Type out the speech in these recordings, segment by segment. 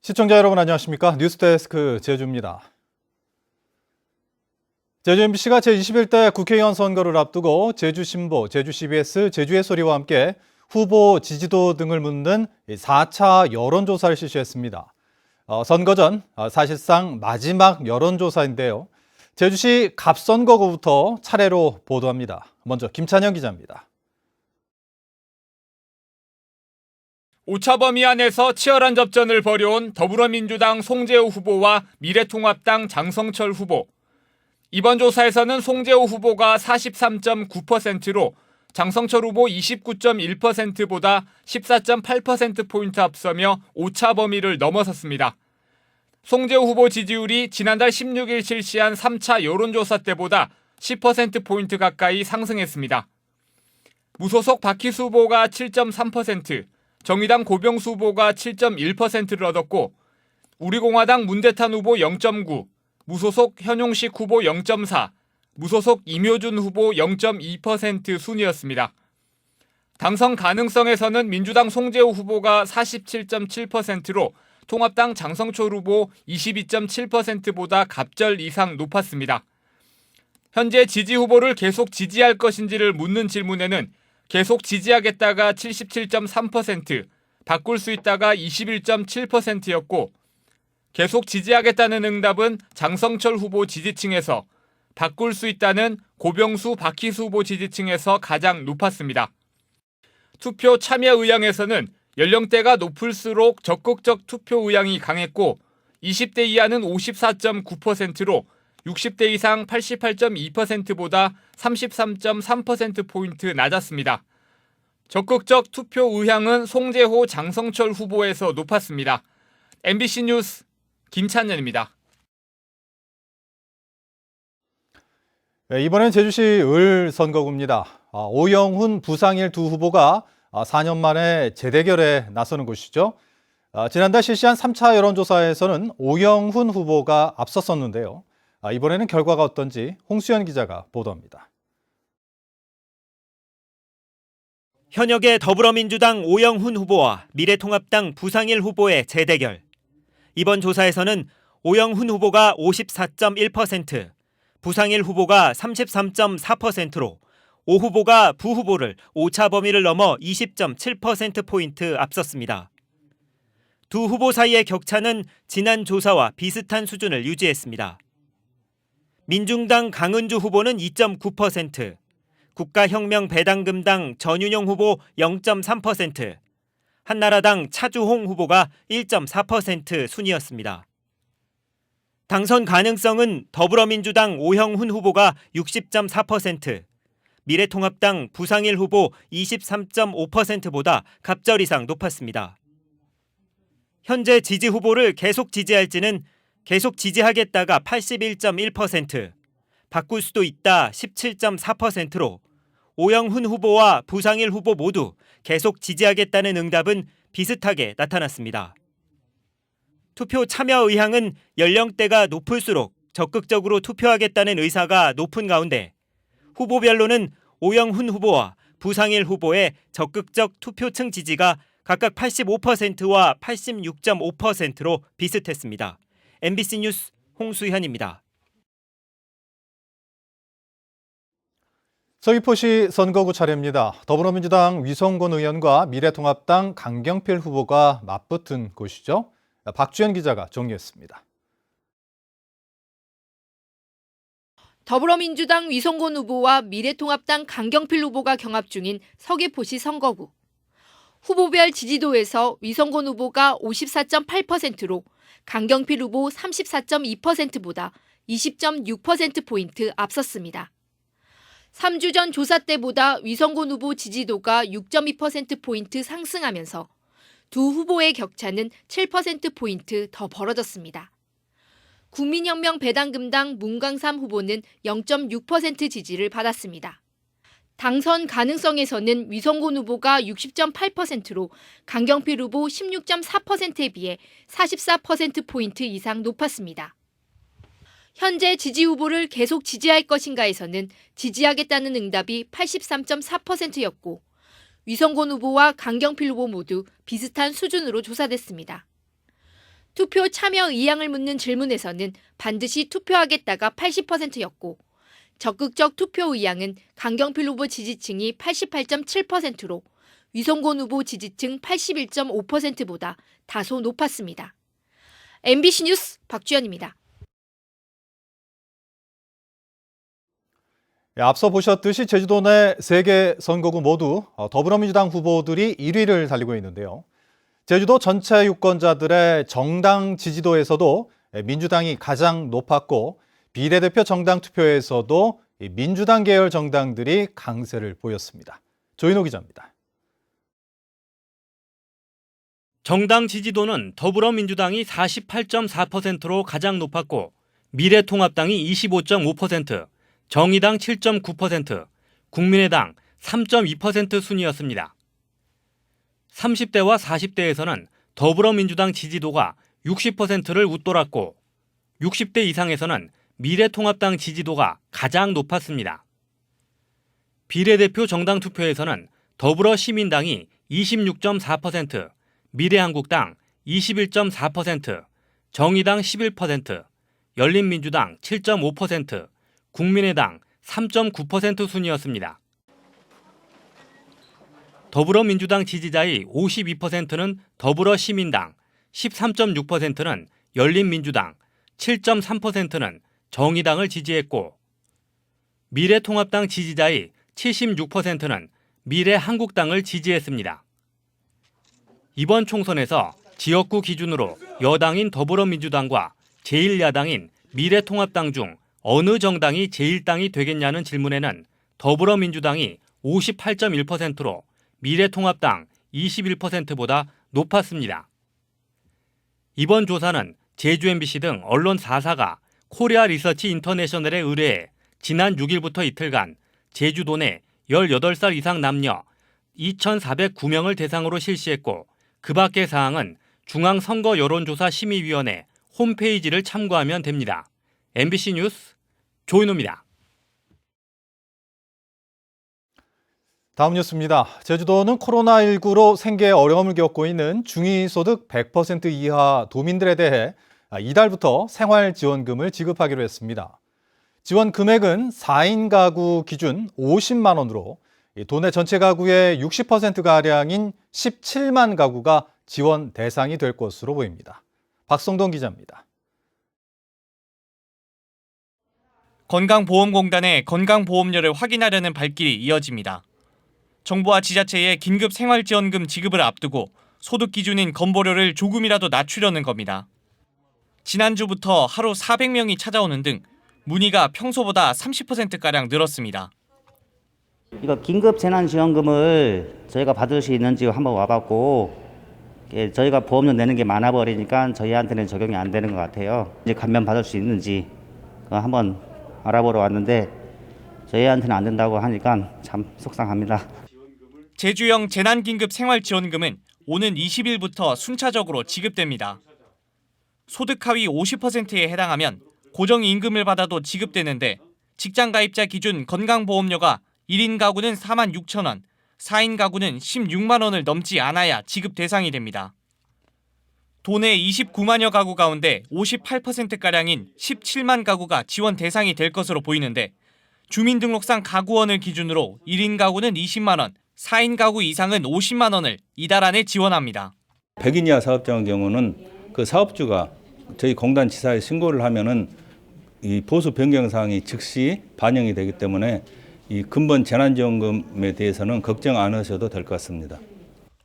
시청자 여러분 안녕하십니까? 뉴스데스크 제주입니다. 제주 MBC가 제21대 국회의원 선거를 앞두고 제주신보, 제주-CBS, 제주의 소리와 함께 후보 지지도 등을 묻는 4차 여론조사를 실시했습니다. 선거 전 사실상 마지막 여론조사인데요. 제주시 갑선거구부터 차례로 보도합니다. 먼저 김찬영 기자입니다. 오차범위 안에서 치열한 접전을 벌여온 더불어민주당 송재호 후보와 미래통합당 장성철 후보. 이번 조사에서는 송재호 후보가 43.9%로 장성철 후보 29.1%보다 14.8%포인트 앞서며 오차범위를 넘어섰습니다. 송재호 후보 지지율이 지난달 16일 실시한 3차 여론조사 때보다 10%포인트 가까이 상승했습니다. 무소속 박희수 후보가 7.3%, 정의당 고병수 후보가 7.1%를 얻었고 우리공화당 문대탄 후보 0.9, 무소속 현용식 후보 0.4, 무소속 임효준 후보 0.2% 순이었습니다. 당선 가능성에서는 민주당 송재호 후보가 47.7%로 통합당 장성철 후보 22.7%보다 갑절 이상 높았습니다. 현재 지지 후보를 계속 지지할 것인지를 묻는 질문에는 계속 지지하겠다가 77.3%, 바꿀 수 있다가 21.7%였고 계속 지지하겠다는 응답은 장성철 후보 지지층에서, 바꿀 수 있다는 고병수, 박희수 후보 지지층에서 가장 높았습니다. 투표 참여 의향에서는 연령대가 높을수록 적극적 투표 의향이 강했고 20대 이하는 54.9%로 60대 이상 88.2%보다 33.3%포인트 낮았습니다. 적극적 투표 의향은 송재호, 장성철 후보에서 높았습니다. MBC 뉴스 김찬현입니다. 이번엔 제주시 을 선거구입니다. 오영훈, 부상일 두 후보가 4년 만에 재대결에 나서는 곳이죠. 지난달 실시한 3차 여론조사에서는 오영훈 후보가 앞섰었는데요. 이번에는 결과가 어떤지 홍수연 기자가 보도합니다. 현역의 더불어민주당 오영훈 후보와 미래통합당 부상일 후보의 재대결. 이번 조사에서는 오영훈 후보가 54.1%, 부상일 후보가 33.4%로 오 후보가 부 후보를 오차 범위를 넘어 20.7%포인트 앞섰습니다. 두 후보 사이의 격차는 지난 조사와 비슷한 수준을 유지했습니다. 민중당 강은주 후보는 2.9%, 국가혁명배당금당 전윤용 후보 0.3%, 한나라당 차주홍 후보가 1.4% 순이었습니다. 당선 가능성은 더불어민주당 오영훈 후보가 60.4%, 미래통합당 부상일 후보 23.5%보다 갑절 이상 높았습니다. 현재 지지 후보를 계속 지지할지는 계속 지지하겠다가 81.1%, 바꿀 수도 있다 17.4%로 오영훈 후보와 부상일 후보 모두 계속 지지하겠다는 응답은 비슷하게 나타났습니다. 투표 참여 의향은 연령대가 높을수록 적극적으로 투표하겠다는 의사가 높은 가운데 후보별로는 오영훈 후보와 부상일 후보의 적극적 투표층 지지가 각각 85%와 86.5%로 비슷했습니다. MBC 뉴스 홍수현입니다. 서귀포시 선거구 차례입니다. 더불어민주당 위성곤 의원과 미래통합당 강경필 후보가 맞붙은 곳이죠. 박주연 기자가 정리했습니다. 더불어민주당 위성곤 후보와 미래통합당 강경필 후보가 경합 중인 서귀포시 선거구. 후보별 지지도에서 위성곤 후보가 54.8%로 강경필 후보 34.2%보다 20.6%포인트 앞섰습니다. 3주 전 조사 때보다 위성곤 후보 지지도가 6.2%포인트 상승하면서 두 후보의 격차는 7%포인트 더 벌어졌습니다. 국민혁명 배당금당 문광삼 후보는 0.6% 지지를 받았습니다. 당선 가능성에서는 위성곤 후보가 60.8%로 강경필 후보 16.4%에 비해 44%포인트 이상 높았습니다. 현재 지지 후보를 계속 지지할 것인가에서는 지지하겠다는 응답이 83.4%였고 위성곤 후보와 강경필 후보 모두 비슷한 수준으로 조사됐습니다. 투표 참여 의향을 묻는 질문에서는 반드시 투표하겠다가 80%였고 적극적 투표 의향은 강경필 후보 지지층이 88.7%로 위성곤 후보 지지층 81.5%보다 다소 높았습니다. MBC 뉴스 박주연입니다. 앞서 보셨듯이 제주도 내 3개 선거구 모두 더불어민주당 후보들이 1위를 달리고 있는데요. 제주도 전체 유권자들의 정당 지지도에서도 민주당이 가장 높았고 비례대표 정당 투표에서도 민주당 계열 정당들이 강세를 보였습니다. 조인호 기자입니다. 정당 지지도는 더불어민주당이 48.4%로 가장 높았고 미래통합당이 25.5%, 정의당 7.9%, 국민의당 3.2% 순이었습니다. 30대와 40대에서는 더불어민주당 지지도가 60%를 웃돌았고 60대 이상에서는 미래통합당 지지도가 가장 높았습니다. 비례대표 정당 투표에서는 더불어시민당이 26.4%, 미래한국당 21.4%, 정의당 11%, 열린민주당 7.5%, 국민의당 3.9% 순이었습니다. 더불어민주당 지지자의 52%는 더불어시민당, 13.6%는 열린민주당, 7.3%는 정의당을 지지했고 미래통합당 지지자의 76%는 미래한국당을 지지했습니다. 이번 총선에서 지역구 기준으로 여당인 더불어민주당과 제1야당인 미래통합당 중 어느 정당이 제1당이 되겠냐는 질문에는 더불어민주당이 58.1%로 미래통합당 21%보다 높았습니다. 이번 조사는 제주 MBC 등 언론 4사가 코리아 리서치 인터내셔널에 의뢰해 지난 6일부터 이틀간 제주도 내 18살 이상 남녀 2,409명을 대상으로 실시했고 그 밖의 사항은 중앙선거여론조사심의위원회 홈페이지를 참고하면 됩니다. MBC 뉴스 조인호입니다. 다음 뉴스입니다. 제주도는 코로나19로 생계에 어려움을 겪고 있는 중위소득 100% 이하 도민들에 대해 이달부터 생활지원금을 지급하기로 했습니다. 지원 금액은 4인 가구 기준 50만 원으로 도내 전체 가구의 60%가량인 17만 가구가 지원 대상이 될 것으로 보입니다. 박성동 기자입니다. 건강보험공단의 건강보험료를 확인하려는 발길이 이어집니다. 정부와 지자체의 긴급 생활지원금 지급을 앞두고 소득 기준인 건보료를 조금이라도 낮추려는 겁니다. 지난주부터 하루 400명이 찾아오는 등 문의가 평소보다 30%가량 늘었습니다. 이거 긴급 재난지원금을 저희가 받을 수 있는지 한번 와봤고 저희가 보험료 내는 게 많아버리니까 저희한테는 적용이 안 되는 것 같아요. 이제 감면 받을 수 있는지 한번 알아보러 왔는데 저희한테는 안 된다고 하니까 참 속상합니다. 제주형 재난긴급 생활지원금은 오는 20일부터 순차적으로 지급됩니다. 소득 하위 50%에 해당하면 고정임금을 받아도 지급되는데 직장 가입자 기준 건강보험료가 1인 가구는 4만 6천 원, 4인 가구는 16만 원을 넘지 않아야 지급 대상이 됩니다. 도내 29만여 가구 가운데 58%가량인 17만 가구가 지원 대상이 될 것으로 보이는데 주민등록상 가구원을 기준으로 1인 가구는 20만 원, 4인 가구 이상은 50만 원을 이달 안에 지원합니다. 100인 이하 사업장의 경우는 그 사업주가 저희 공단 지사에 신고를 하면은 이 보수 변경 사항이 즉시 반영이 되기 때문에 이 근본 재난지원금에 대해서는 걱정 안 하셔도 될 것 같습니다.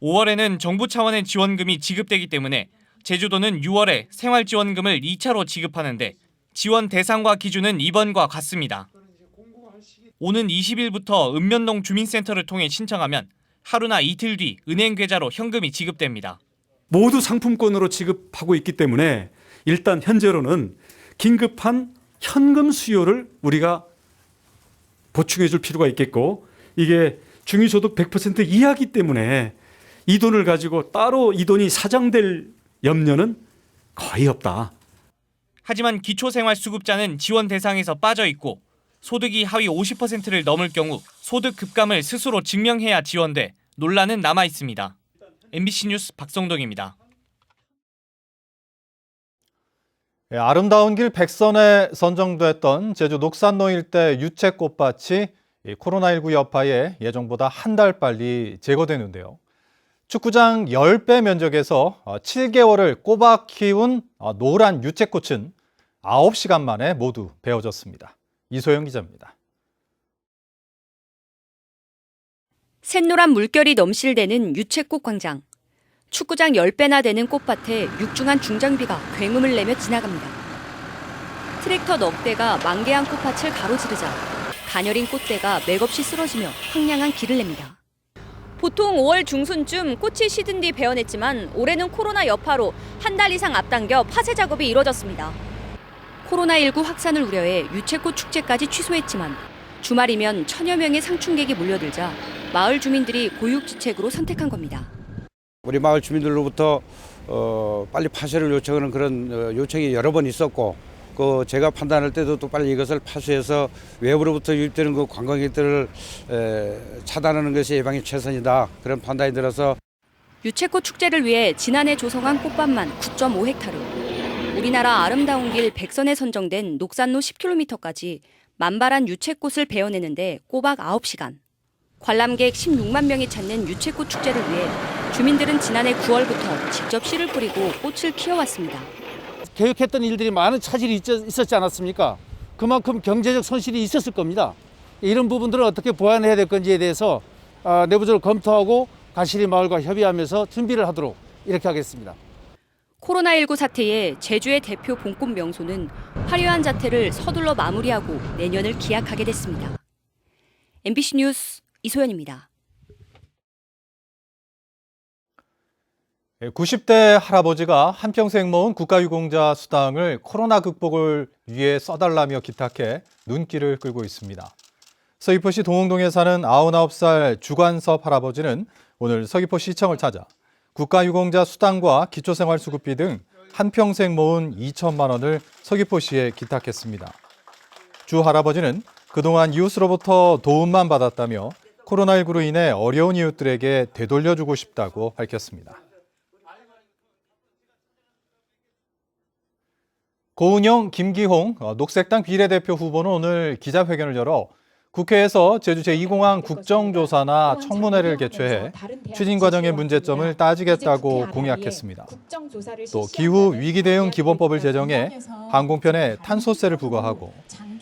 5월에는 정부 차원의 지원금이 지급되기 때문에 제주도는 6월에 생활지원금을 2차로 지급하는데 지원 대상과 기준은 이번과 같습니다. 오는 20일부터 읍면동 주민센터를 통해 신청하면 하루나 이틀 뒤 은행 계좌로 현금이 지급됩니다. 모두 상품권으로 지급하고 있기 때문에 일단 현재로는 긴급한 현금 수요를 우리가 보충해 줄 필요가 있겠고 이게 중위소득 100% 이하이기 때문에 이 돈을 가지고 따로 이 돈이 사장될 염려는 거의 없다. 하지만 기초생활수급자는 지원 대상에서 빠져 있고 소득이 하위 50%를 넘을 경우 소득 급감을 스스로 증명해야 지원돼 논란은 남아 있습니다. MBC 뉴스 박성동입니다. 아름다운 길 백선에 선정됐던 제주 녹산로 일대 유채꽃밭이 코로나19 여파에 예정보다 한 달 빨리 제거되는데요. 축구장 10배 면적에서 7개월을 꼬박 키운 노란 유채꽃은 9시간 만에 모두 베어졌습니다. 이소영 기자입니다. 샛노란 물결이 넘실대는 유채꽃 광장. 축구장 10배나 되는 꽃밭에 육중한 중장비가 굉음을 내며 지나갑니다. 트랙터 넉 대가 만개한 꽃밭을 가로지르자 가녀린 꽃대가 맥없이 쓰러지며 황량한 길을 냅니다. 보통 5월 중순쯤 꽃이 시든 뒤 베어냈지만 올해는 코로나 여파로 한 달 이상 앞당겨 파쇄 작업이 이뤄졌습니다. 코로나19 확산을 우려해 유채꽃 축제까지 취소했지만 주말이면 1000여 명의 상충객이 몰려들자 마을 주민들이 고육지책으로 선택한 겁니다. 우리 마을 주민들로부터 빨리 파쇄를 요청하는 그런 요청이 여러 번 있었고, 제가 판단할 때도 또 빨리 이것을 파쇄해서 외부로부터 유입되는 그 관광객들을 차단하는 것이 예방이 최선이다, 그런 판단이 들어서 유채꽃 축제를 위해 지난해 조성한 꽃밭만 9.5헥타르. 우리나라 아름다운 길 백선에 선정된 녹산로 10km까지 만발한 유채꽃을 베어내는데 꼬박 9시간. 관람객 16만 명이 찾는 유채꽃 축제를 위해 주민들은 지난해 9월부터 직접 씨를 뿌리고 꽃을 키워왔습니다. 계획했던 일들이 많은 차질이 있었지 않았습니까? 그만큼 경제적 손실이 있었을 겁니다. 이런 부분들을 어떻게 보완해야 될 건지에 대해서 내부적으로 검토하고 가시리 마을과 협의하면서 준비를 하도록 이렇게 하겠습니다. 코로나19 사태에 제주의 대표 봄꽃 명소는 화려한 자태를 서둘러 마무리하고 내년을 기약하게 됐습니다. MBC 뉴스 이소연입니다. 90대 할아버지가 한평생 모은 국가유공자 수당을 코로나 극복을 위해 써달라며 기탁해 눈길을 끌고 있습니다. 서귀포시 동흥동에 사는 99살 주관섭 할아버지는 오늘 서귀포시청을 찾아 국가유공자 수당과 기초생활수급비 등 한평생 모은 2천만 원을 서귀포시에 기탁했습니다. 주 할아버지는 그동안 이웃으로부터 도움만 받았다며 코로나19로 인해 어려운 이웃들에게 되돌려주고 싶다고 밝혔습니다. 고은영, 김기홍 녹색당 비례대표 후보는 오늘 기자회견을 열어 국회에서 제주 제2공항 국정조사나 청문회를 개최해 추진 과정의 문제점을 따지겠다고 공약했습니다. 또 기후 위기 대응 기본법을 제정해 항공편에 탄소세를 부과하고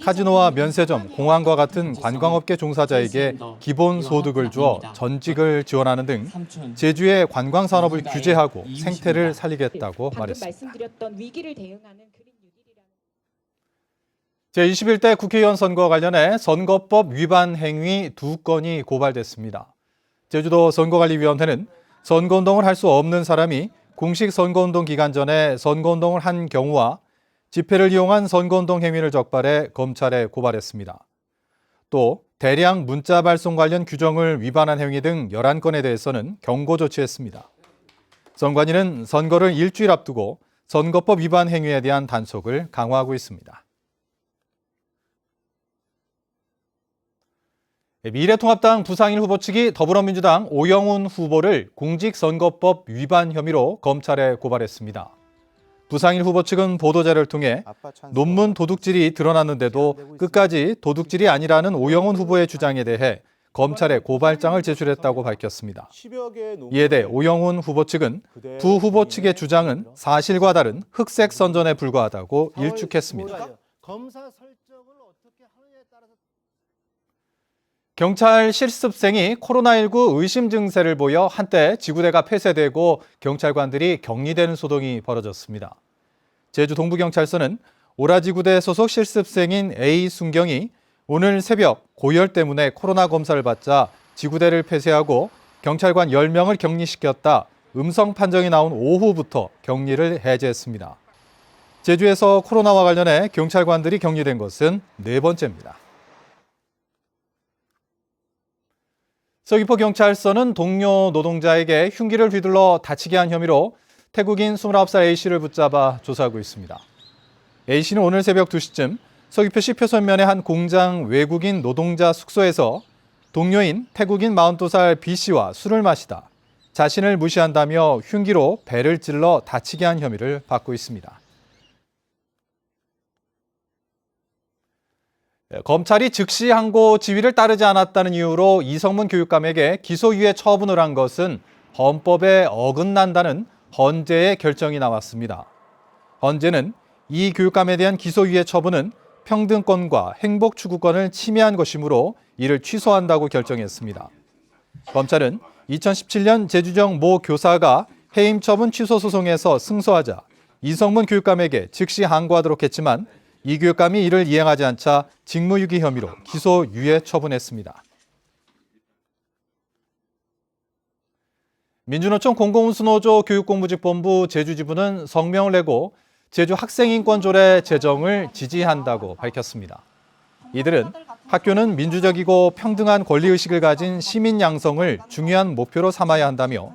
카지노와 면세점, 공항과 같은 관광업계 종사자에게 기본소득을 주어 전직을 지원하는 등 제주의 관광산업을 규제하고 생태를 살리겠다고 말했습니다. 제21대 국회의원 선거 관련해 선거법 위반 행위 2건이 고발됐습니다. 제주도 선거관리위원회는 선거운동을 할 수 없는 사람이 공식 선거운동 기간 전에 선거운동을 한 경우와 집회를 이용한 선거운동 행위를 적발해 검찰에 고발했습니다. 또 대량 문자 발송 관련 규정을 위반한 행위 등 11건에 대해서는 경고 조치했습니다. 선관위는 선거를 일주일 앞두고 선거법 위반 행위에 대한 단속을 강화하고 있습니다. 미래통합당 부상일 후보 측이 더불어민주당 오영훈 후보를 공직선거법 위반 혐의로 검찰에 고발했습니다. 부상일 후보 측은 보도자료를 통해 논문 도둑질이 드러났는데도 끝까지 도둑질이 아니라는 오영훈 후보의 주장에 대해 검찰에 고발장을 제출했다고 밝혔습니다. 이에 대해 오영훈 후보 측은 두 후보 측의 주장은 사실과 다른 흑색 선전에 불과하다고 일축했습니다. 경찰 실습생이 코로나19 의심 증세를 보여 한때 지구대가 폐쇄되고 경찰관들이 격리되는 소동이 벌어졌습니다. 제주 동부경찰서는 오라지구대 소속 실습생인 A 순경이 오늘 새벽 고열 때문에 코로나 검사를 받자 지구대를 폐쇄하고 경찰관 10명을 격리시켰다 음성 판정이 나온 오후부터 격리를 해제했습니다. 제주에서 코로나와 관련해 경찰관들이 격리된 것은 4번째입니다. 서귀포경찰서는 동료 노동자에게 흉기를 휘둘러 다치게 한 혐의로 태국인 29살 A씨를 붙잡아 조사하고 있습니다. A씨는 오늘 새벽 2시쯤 서귀포시 표선면의 한 공장 외국인 노동자 숙소에서 동료인 태국인 42살 B씨와 술을 마시다 자신을 무시한다며 흉기로 배를 찔러 다치게 한 혐의를 받고 있습니다. 검찰이 즉시 항고 지휘를 따르지 않았다는 이유로 이성문 교육감에게 기소유예 처분을 한 것은 헌법에 어긋난다는 헌재의 결정이 나왔습니다. 헌재는 이 교육감에 대한 기소유예 처분은 평등권과 행복 추구권을 침해한 것이므로 이를 취소한다고 결정했습니다. 검찰은 2017년 제주정 모 교사가 해임 처분 취소 소송에서 승소하자 이성문 교육감에게 즉시 항고하도록 했지만 이 교육감이 이를 이행하지 않자 직무유기 혐의로 기소유예 처분했습니다. 민주노총 공공운수노조 교육공무직본부 제주지부는 성명을 내고 제주 학생인권조례 제정을 지지한다고 밝혔습니다. 이들은 학교는 민주적이고 평등한 권리의식을 가진 시민 양성을 중요한 목표로 삼아야 한다며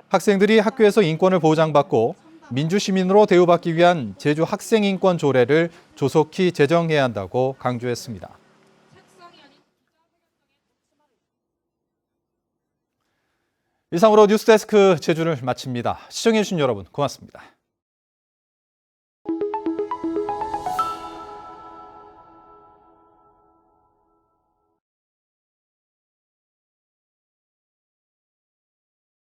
학생들이 학교에서 인권을 보장받고 민주시민으로 대우받기 위한 제주 학생인권조례를 조속히 제정해야 한다고 강조했습니다. 이상으로 뉴스데스크 제주를 마칩니다. 시청해주신 여러분 고맙습니다.